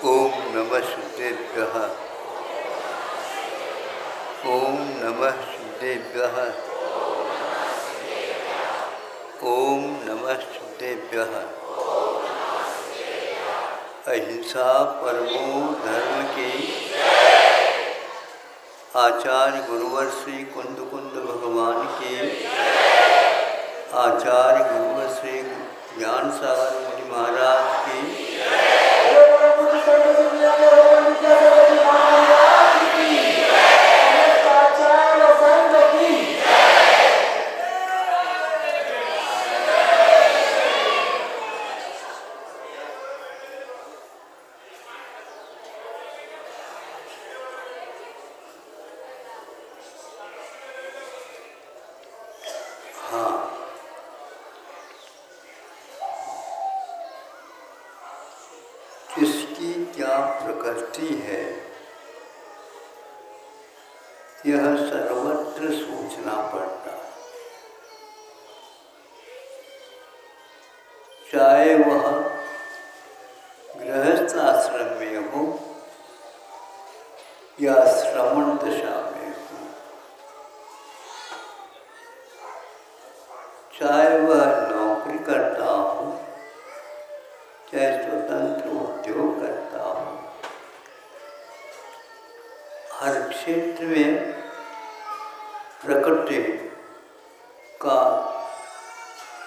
ओम नमः शुद्धेभ्यः। ओम नमः शुद्धेभ्यः। ओम नमः शुद्धेभ्यः। अहिंसा परमो धर्म की। आचार्य गुरुवर श्री कुंद कुंद भगवान की। आचार्य गुरुवर श्री ज्ञान सागर मुनि महाराज की। किसकी क्या प्रकृति है, यह सर्वत्र सोचना पड़ता है। चाहे वह गृहस्थ आश्रम में हो या श्रमण दशा में हो, चाहे वह नौकरी करता हो, चाहे स्वतंत्र उद्योग करता हो, हर क्षेत्र में प्रकृति का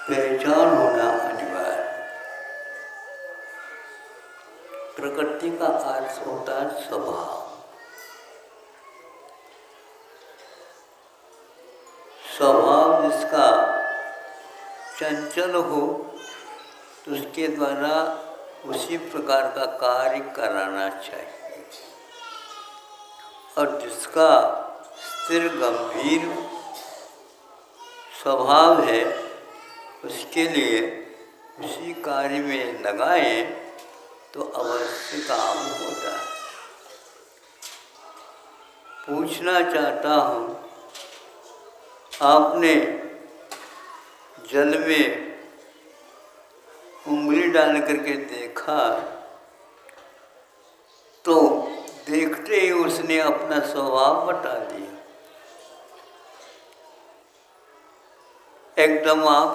पहचान होना अनिवार्य है। प्रकृति का अर्थ होता है स्वभाव। स्वभाव जिसका चंचल हो तो उसके द्वारा उसी प्रकार का कार्य कराना चाहिए, और जिसका स्थिर गंभीर स्वभाव है उसके लिए उसी कार्य में लगाएं तो अवश्य काम होता है। पूछना चाहता हूँ, आपने जल में उंगली डाल करके देखा तो देखते ही उसने अपना स्वभाव बता दिया। एकदम आप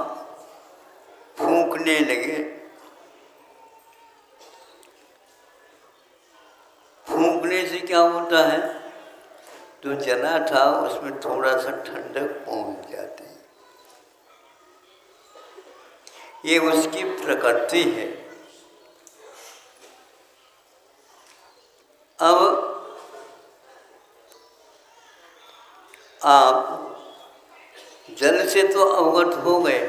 फूंकने लगे। फूंकने से क्या होता है, जो जला था उसमें थोड़ा सा ठंडक पहुंच जाती है। ये उसकी प्रकृति है। अब आप जल से तो अवगत हो गए,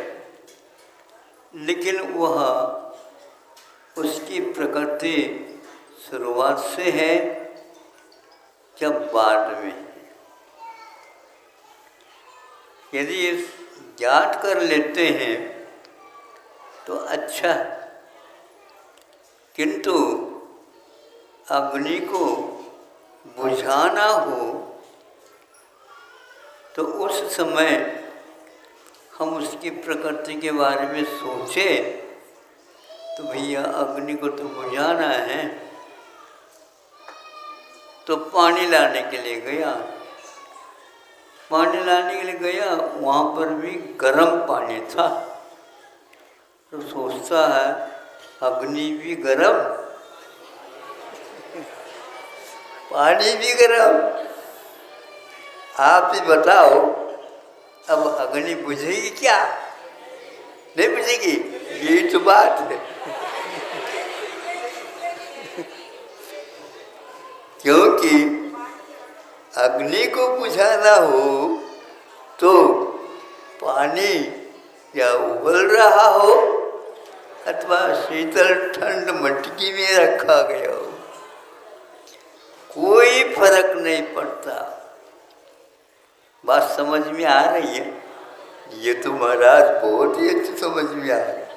लेकिन वह उसकी प्रकृति शुरुआत से है जब बाद में है। यदि ज्ञात कर लेते हैं तो अच्छा, किंतु अग्नि को बुझाना हो तो उस समय हम उसकी प्रकृति के बारे में सोचें तो भैया अग्नि को तो बुझाना है, तो पानी लाने के लिए गया। पानी लाने के लिए गया, वहाँ पर भी गर्म पानी था। तो सोचता है अग्नि भी गर्म, पानी भी गर्म, आप ही बताओ अब अग्नि बुझेगी क्या? नहीं बुझेगी, यही तो बात है। क्योंकि अग्नि को बुझाना हो तो पानी या उबल रहा हो अथवा शीतल ठंड मटकी में रखा गया हो, कोई फर्क नहीं पड़ता। बात समझ में आ रही है? ये तो महाराज बहुत ही अच्छी समझ में आ रही है।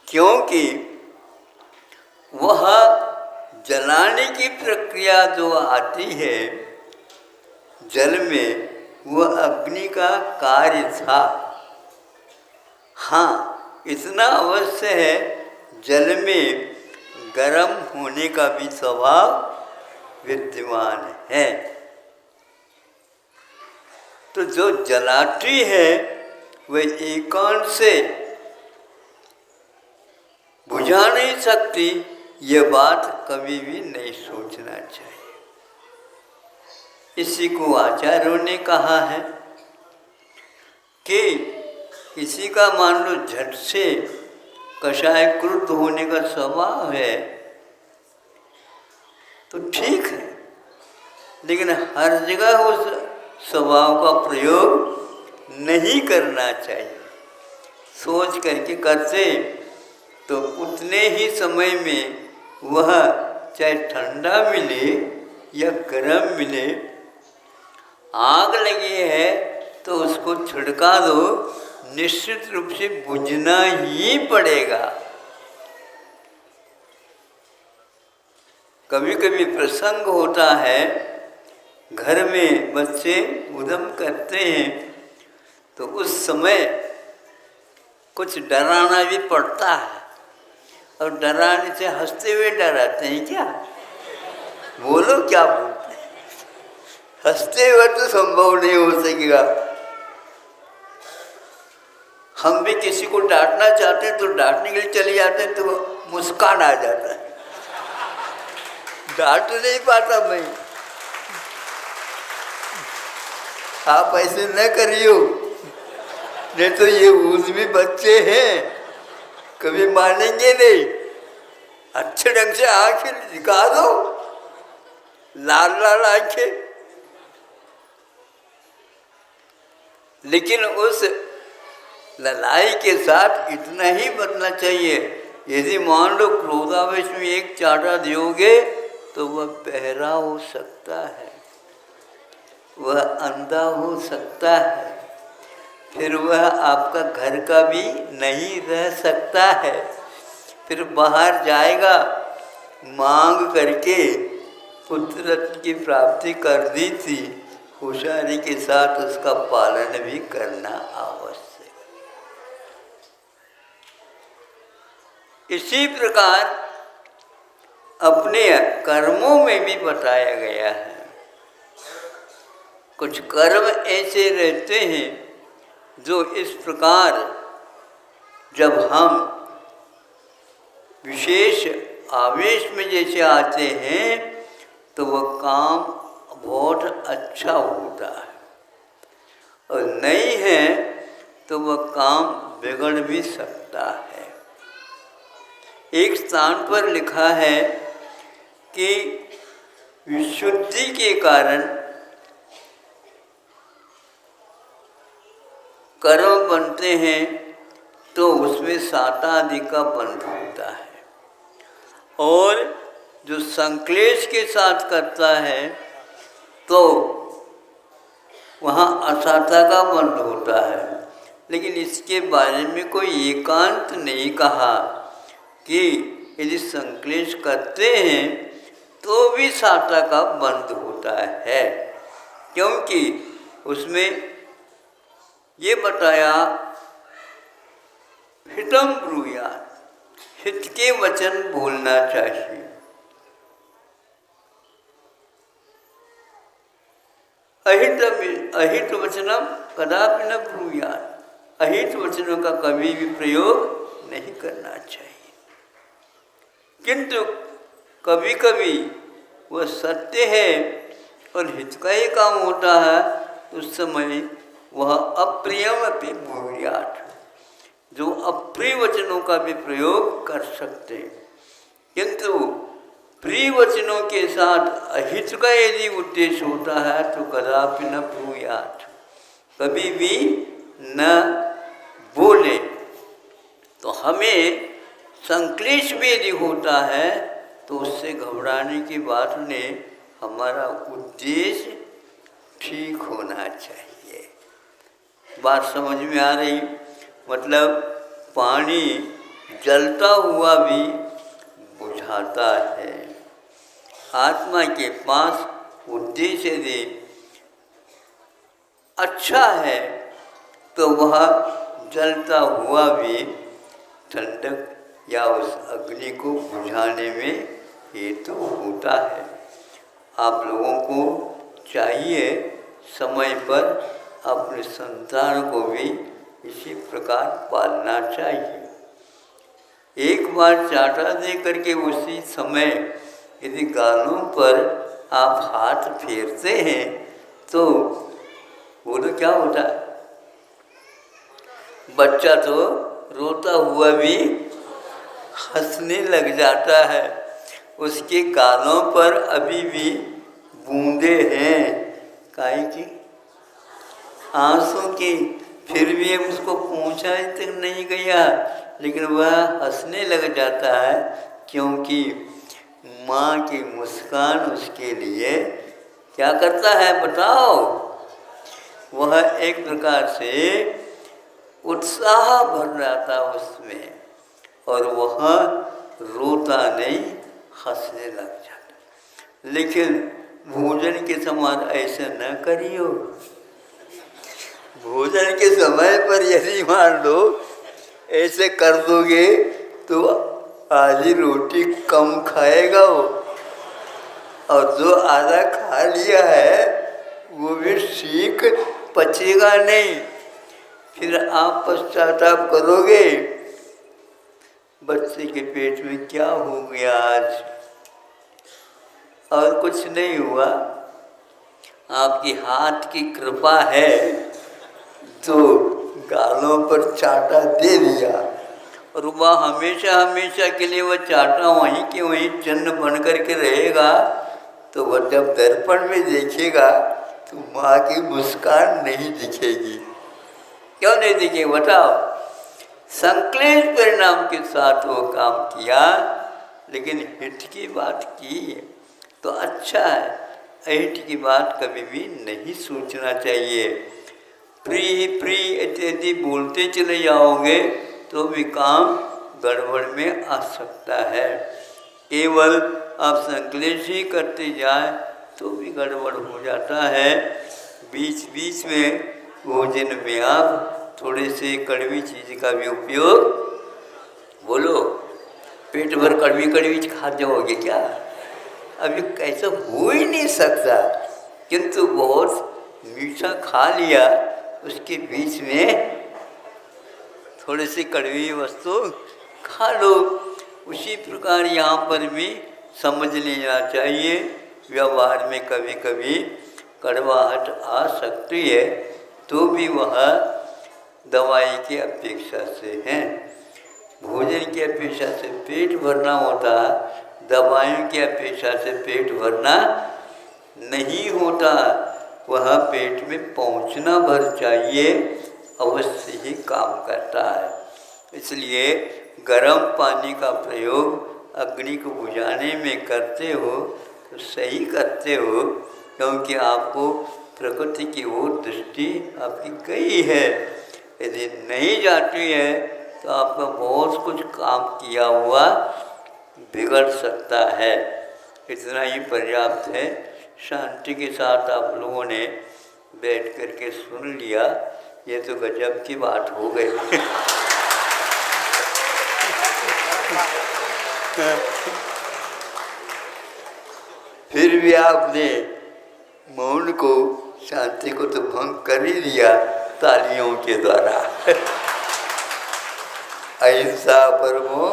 क्योंकि वह जलाने की प्रक्रिया जो आती है जल में, वह अग्नि का कार्य था। हाँ, इतना अवश्य है, जल में गर्म होने का भी स्वभाव विद्यमान है। तो जो जलाती है वह एकांत से बुझा नहीं सकती, ये बात कभी भी नहीं सोचना चाहिए। इसी को आचार्यों ने कहा है कि किसी का मान लो झट से कषाय क्रुद्ध होने का स्वभाव है तो ठीक है, लेकिन हर जगह उस स्वभाव का प्रयोग नहीं करना चाहिए। सोच करके करते तो उतने ही समय में वह चाहे ठंडा मिले या गर्म मिले, आग लगी है तो उसको छिड़का दो, निश्चित रूप से बुझना ही पड़ेगा। कभी कभी प्रसंग होता है, घर में बच्चे उद्यम करते हैं तो उस समय कुछ डराना भी पड़ता है, और डराने से हंसते हुए डराते हैं क्या? बोलो क्या बोलते हैं? हंसते हुए तो संभव नहीं हो सकेगा। हम भी किसी को डांटना चाहते हैं तो डांटने के लिए चले जाते हैं तो मुस्कान आ जाता है, डांट नहीं पाता मैं। आप ऐसे न करियो, नहीं तो ये उस भी बच्चे हैं, कभी मानेंगे नहीं। अच्छे ढंग से आंखें दिखा दो, लाल लाल आंखें, लेकिन उस लड़ाई के साथ इतना ही बनना चाहिए। यदि मान लो क्रोधावेश में एक चाटा दियोगे तो वह बहरा हो सकता है, वह अंधा हो सकता है, फिर वह आपका घर का भी नहीं रह सकता है, फिर बाहर जाएगा मांग करके पुत्र रत्न की प्राप्ति कर दी थी, होशियारी के साथ उसका पालन भी करना आवश्यक। इसी प्रकार अपने कर्मों में भी बताया गया है। कुछ कर्म ऐसे रहते हैं जो इस प्रकार जब हम विशेष आवेश में जैसे आते हैं तो वह काम बहुत अच्छा होता है, और नहीं है तो वह काम बिगड़ भी सकता है। एक स्थान पर लिखा है कि विशुद्धि के कारण कर्म बनते हैं तो उसमें साता आदि का बंध होता है, और जो संक्लेश के साथ करता है तो वहाँ असाता का बंध होता है। लेकिन इसके बारे में कोई एकांत नहीं कहा कि यदि संक्लेश करते हैं तो भी साता का बंध होता है, क्योंकि उसमें ये बताया हितम ब्रूयात्, हित के वचन बोलना चाहिए। अहित वचनम कदापि न ब्रूयात्, अहित वचनों का कभी भी प्रयोग नहीं करना चाहिए। किंतु कभी कभी वह सत्य है और हित का ही काम होता है, उस समय वह अप्रियम अपि ब्रूयात्, जो अप्रिय वचनों का भी प्रयोग कर सकते हैं। किंतु प्रिय वचनों के साथ अहित का यदि उद्देश्य होता है तो कदापि न ब्रूयात्, कभी भी न बोले। तो हमें संक्लेश भी यदि होता है तो उससे घबराने की बात नहीं, हमारा उद्देश्य ठीक होना चाहिए। बात समझ में आ रही? मतलब पानी जलता हुआ भी बुझाता है। आत्मा के पास उद्देश्य यदि अच्छा है तो वह जलता हुआ भी ठंडक या उस अग्नि को बुझाने में हेतु होता है। आप लोगों को चाहिए समय पर अपने संतान को भी इसी प्रकार पालना चाहिए। एक बार चाटा दे करके उसी समय यदि गालों पर आप हाथ फेरते हैं तो वो तो क्या होता है, बच्चा तो रोता हुआ भी हंसने लग जाता है। उसके गालों पर अभी भी बूंदे हैं, काहे की, आंसू की, फिर भी उसको पूछा तक नहीं गया, लेकिन वह हंसने लग जाता है क्योंकि माँ की मुस्कान उसके लिए क्या करता है बताओ, वह एक प्रकार से उत्साह भर जाता उसमें और वह रोता नहीं, हंसने लग जाता। लेकिन भोजन के समान ऐसा न करियो। भोजन के समय पर यदि मान लो ऐसे कर दोगे तो आधी रोटी कम खाएगा वो, और जो आधा खा लिया है वो भी ठीक पचेगा नहीं। फिर आप पश्चाताप करोगे, बच्चे के पेट में क्या हो गया आज, और कुछ नहीं हुआ, आपकी हाथ की कृपा है तो गालों पर चाटा दे दिया, और वह हमेशा हमेशा के लिए वह चाटा वहीं के वहीं चिन्ह बन कर के रहेगा। तो वह जब दर्पण में देखेगा तो माँ की मुस्कान नहीं दिखेगी। क्यों नहीं दिखेगी बताओ? संक्लेश परिणाम के साथ वो काम किया, लेकिन हित की बात की तो अच्छा है। अहित की बात कभी भी नहीं सोचना चाहिए। प्री प्री इत्यादि बोलते चले जाओगे तो भी काम गड़बड़ में आ सकता है। केवल आप संक्लेश ही करते जाए तो भी गड़बड़ हो जाता है। बीच बीच में भोजन में आप थोड़े से कड़वी चीज़ का भी उपयोग, बोलो पेट भर कड़वी कड़वी खा जाओगे क्या? अभी कैसा हो ही नहीं सकता, किंतु बहुत मीठा खा लिया, उसके बीच में थोड़ी सी कड़वी वस्तु खा लो। उसी प्रकार यहाँ पर भी समझ लेना चाहिए, व्यवहार में कभी कभी कड़वाहट आ सकती है तो भी वह दवाई की अपेक्षा से है। भोजन की अपेक्षा से पेट भरना होता, दवाइयों की अपेक्षा से पेट भरना नहीं होता। वह पेट में पहुंचना भर चाहिए, अवश्य ही काम करता है। इसलिए गर्म पानी का प्रयोग अग्नि को बुझाने में करते हो तो सही करते हो, क्योंकि आपको प्रकृति की ओर दृष्टि आपकी गई है। यदि नहीं जाती है तो आपका बहुत कुछ काम किया हुआ बिगड़ सकता है। इतना ही पर्याप्त है। शांति के साथ आप लोगों ने बैठ करके सुन लिया, ये तो गजब की बात हो गई। फिर भी आपने मौन को, शांति को तो भंग कर ही दिया तालियों के द्वारा। अहिंसा परमो